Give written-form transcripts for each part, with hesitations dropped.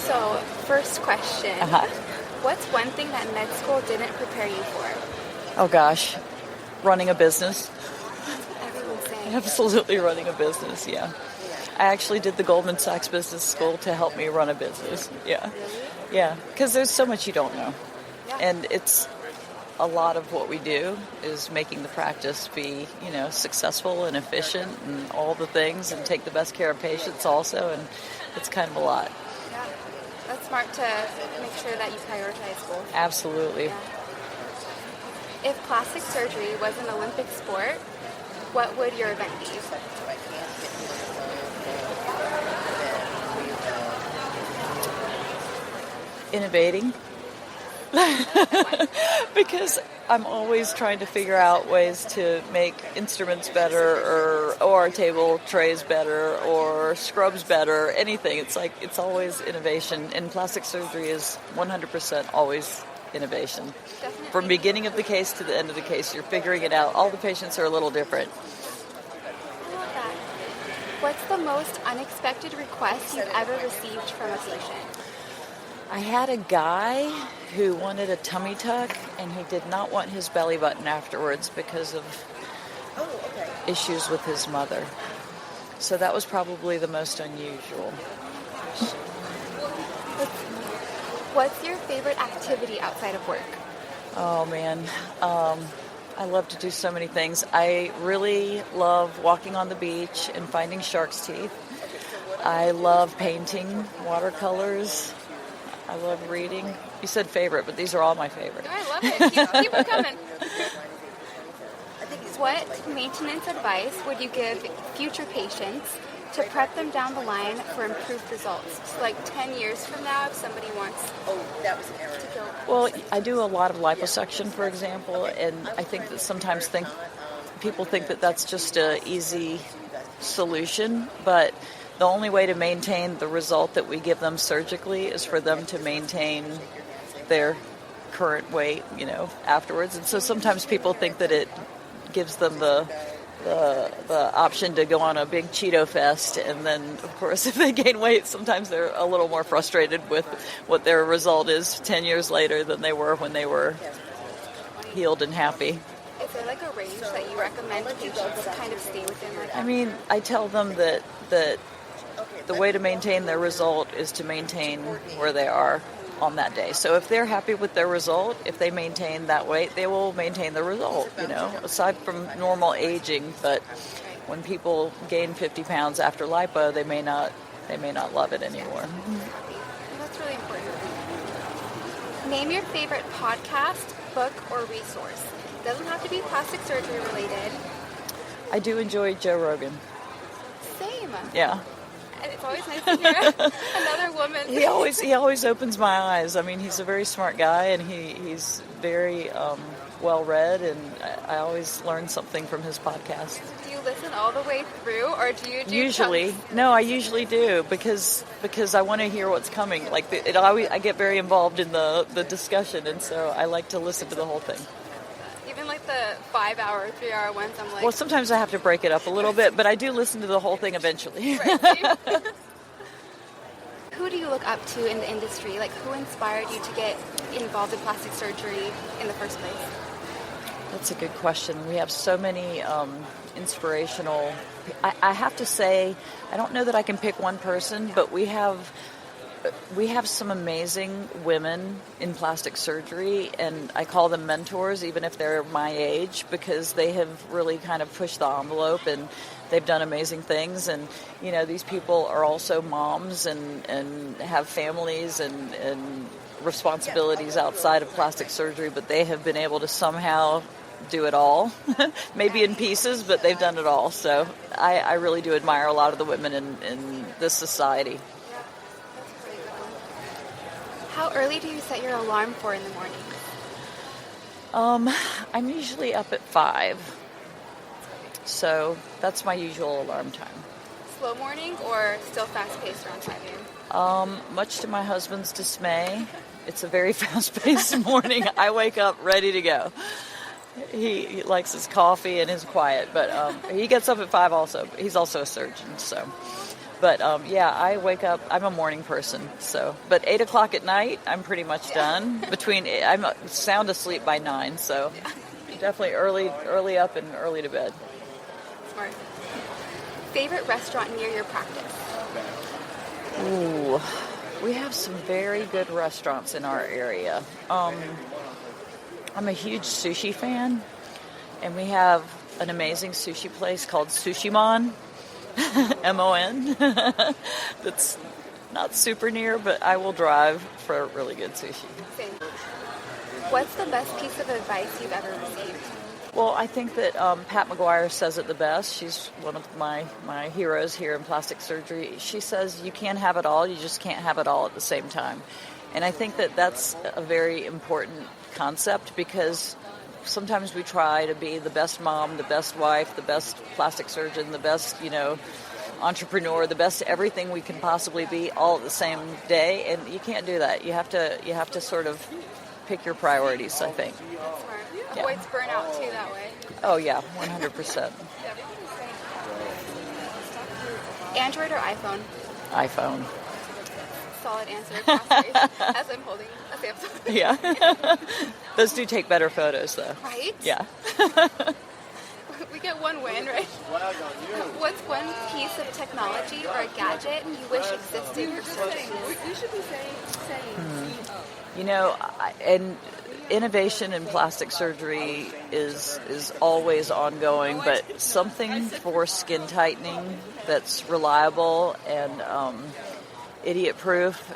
So, first question. Uh-huh. What's one thing that med school didn't prepare you for? Oh gosh, running a business. That's what everyone's saying. Absolutely running a business, yeah. I actually did the Goldman Sachs Business School to help me run a business. Yeah. Really? Yeah, because there's so much you don't know. Yeah. And it's a lot of what we do is making the practice be, successful and efficient and all the things and take the best care of patients also. And it's kind of a lot. Yeah. That's smart to make sure that you prioritize both. Absolutely. Yeah. If plastic surgery was an Olympic sport, what would your event be? Innovating. Because I'm always trying to figure out ways to make instruments better or OR table trays better or scrubs better, anything. It's always innovation, and plastic surgery is 100% always innovation. Definitely. From beginning of the case to the end of the case, you're figuring it out. All the patients are a little different. I love that. What's the most unexpected request you've ever received from a patient? I had a guy who wanted a tummy tuck, and he did not want his belly button afterwards because of issues with his mother. So that was probably the most unusual. What's your favorite activity outside of work? Oh, man. I love to do so many things. I really love walking on the beach and finding shark's teeth. I love painting watercolors. I love reading. You said favorite, but these are all my favorite. I love it. Keep it coming. What maintenance advice would you give future patients to prep them down the line for improved results? So like 10 years from now, if somebody wants to go. Well, I do a lot of liposuction, for example, and I think that sometimes people think that that's just an easy solution, but the only way to maintain the result that we give them surgically is for them to maintain their current weight, afterwards. And so sometimes people think that it gives them the option to go on a big Cheeto fest, and then, of course, if they gain weight, sometimes they're a little more frustrated with what their result is 10 years later than they were when they were healed and happy. Is there like a range that you recommend patients kind of stay within? I mean, I tell them that the way to maintain their result is to maintain where they are on that day. So if they're happy with their result, if they maintain that weight, they will maintain the result, aside from normal aging. But when people gain 50 pounds after lipo, they may not love it anymore. That's really important. Name your favorite podcast, book, or resource. It doesn't have to be plastic surgery related. I do enjoy Joe Rogan. Same. Yeah. And it's always nice to hear another woman. He always opens my eyes. I mean, he's a very smart guy, and he's very well-read, and I always learn something from his podcast. Do you listen all the way through, or do you do usually? chunks? No, I usually do because I want to hear what's coming. I get very involved in the discussion, and so I like to listen to the whole thing. Even like the 5-hour, 3-hour ones, I'm like... Well, sometimes I have to break it up a little bit, but I do listen to the whole thing eventually. Right. Who do you look up to in the industry? Like, who inspired you to get involved in plastic surgery in the first place? That's a good question. We have so many inspirational... I have to say, I don't know that I can pick one person, but we have some amazing women in plastic surgery, and I call them mentors, even if they're my age, because they have really kind of pushed the envelope, and they've done amazing things. And, these people are also moms and have families and responsibilities outside of plastic surgery, but they have been able to somehow do it all, maybe in pieces, but they've done it all. So I really do admire a lot of the women in this society. How early do you set your alarm for in the morning? I'm usually up at 5. So that's my usual alarm time. Slow morning or still fast-paced around 5 a.m.? Much to my husband's dismay, it's a very fast-paced morning. I wake up ready to go. He likes his coffee and his quiet, but he gets up at 5 also. He's also a surgeon, so But yeah, I wake up. I'm a morning person, so. But 8 o'clock at night, I'm pretty much done. I'm sound asleep by 9, so definitely early up and early to bed. Smart. Favorite restaurant near your practice? Ooh, we have some very good restaurants in our area. I'm a huge sushi fan, and we have an amazing sushi place called Sushimon, M-O-N. That's not super near, but I will drive for really good sushi. Same. What's the best piece of advice you've ever received? Well, I think that Pat McGuire says it the best. She's one of my heroes here in plastic surgery. She says you can't have it all, you just can't have it all at the same time. And I think that that's a very important concept, because sometimes we try to be the best mom, the best wife, the best plastic surgeon, the best, entrepreneur, the best everything we can possibly be all at the same day, and you can't do that. You have to sort of pick your priorities, I think. That's smart. Avoids burnout too that way. Oh yeah, 100%. Android or iPhone? iPhone. Solid answer. As I'm holding a Samsung. Yeah. Those do take better photos, though. Right? Yeah. We get one win, right? What's one piece of technology or a gadget you wish existed for surgeons? You should be saying. And innovation in plastic surgery is always ongoing, but something for skin tightening that's reliable and idiot-proof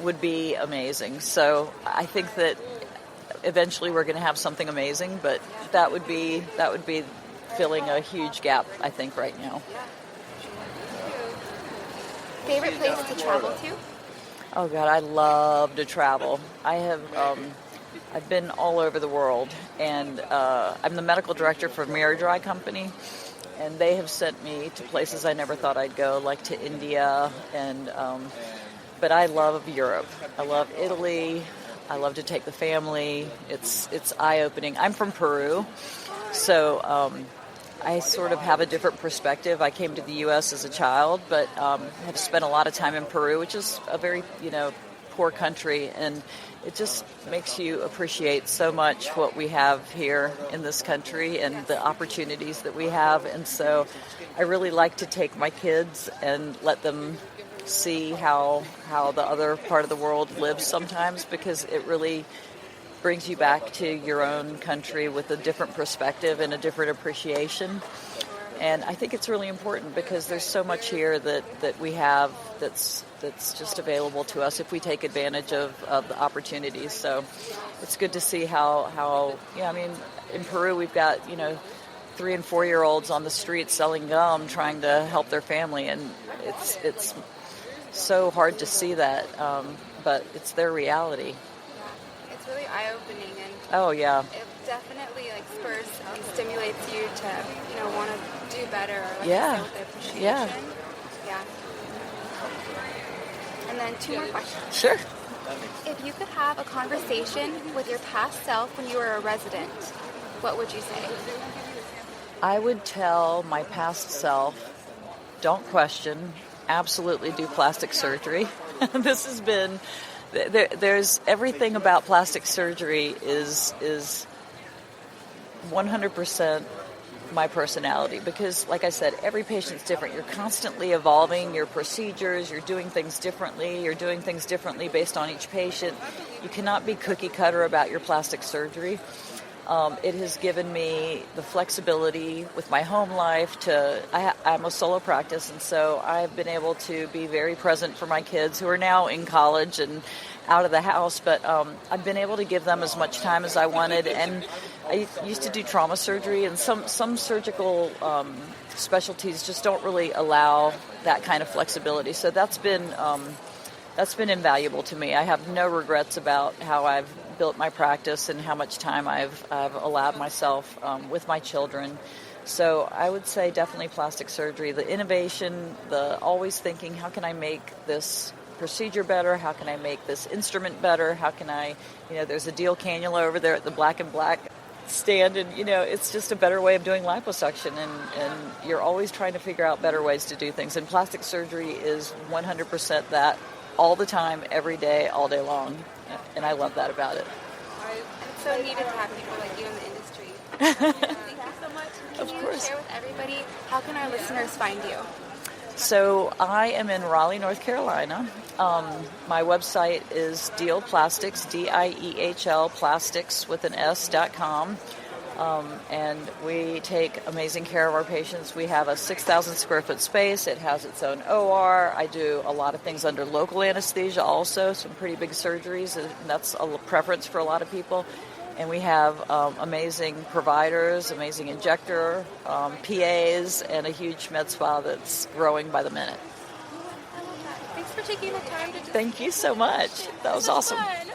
would be amazing. So I think that eventually we're going to have something amazing, but that would be filling a huge gap, I think, right now. Favorite place to travel to? Oh God, I love to travel. I've been all over the world, and I'm the medical director for miraDry company, and they have sent me to places I never thought I'd go, like to India, and but I love Europe. I love Italy. I love to take the family. It's eye-opening. I'm from Peru, so I sort of have a different perspective. I came to the U.S. as a child, but have spent a lot of time in Peru, which is a very, poor country, and it just makes you appreciate so much what we have here in this country and the opportunities that we have. And so I really like to take my kids and let them see how the other part of the world lives sometimes, because it really brings you back to your own country with a different perspective and a different appreciation. And I think it's really important, because there's so much here that we have that's just available to us if we take advantage of the opportunities. So it's good to see how in Peru we've got 3 and 4 year olds on the street selling gum, trying to help their family, and it's so hard to see that, but it's their reality. It's really eye-opening, and oh yeah, it definitely spurs and stimulates you to want to do better, or yeah, with appreciation. yeah. And then 2 more questions. Sure. If you could have a conversation with your past self when you were a resident, what would you say? I would tell my past self, don't question, absolutely do plastic surgery. This has been, there's everything about plastic surgery is 100% my personality, because like I said, every patient's different. You're constantly evolving your procedures, you're doing things differently based on each patient. You cannot be cookie cutter about your plastic surgery. It has given me the flexibility with my home life I'm a solo practice, and so I've been able to be very present for my kids who are now in college and out of the house, but I've been able to give them as much time as I wanted. And I used to do trauma surgery, and some surgical specialties just don't really allow that kind of flexibility. So that's been invaluable to me. I have no regrets about how I've built my practice and how much time I've allowed myself with my children. So I would say definitely plastic surgery, the innovation, the always thinking, how can I make this procedure better? How can I make this instrument better? How can I, there's a Diehl Cannula over there at the Black and Black stand, and it's just a better way of doing liposuction, and you're always trying to figure out better ways to do things, and plastic surgery is 100% that, all the time, every day, all day long, and I love that about it. It's so needed to have people like you in the industry. Thank you so much. Can you share with everybody, how can our listeners find you? So I am in Raleigh, North Carolina. My website is Diehl Plastics, Diehl Plastics with an S.com. And we take amazing care of our patients. We have a 6,000 square foot space. It has its own OR. I do a lot of things under local anesthesia also, some pretty big surgeries, and that's a preference for a lot of people. And we have amazing providers, amazing injector, PAs, and a huge med spa that's growing by the minute. Thanks for taking the time to Thank you so much. That was awesome. Fun.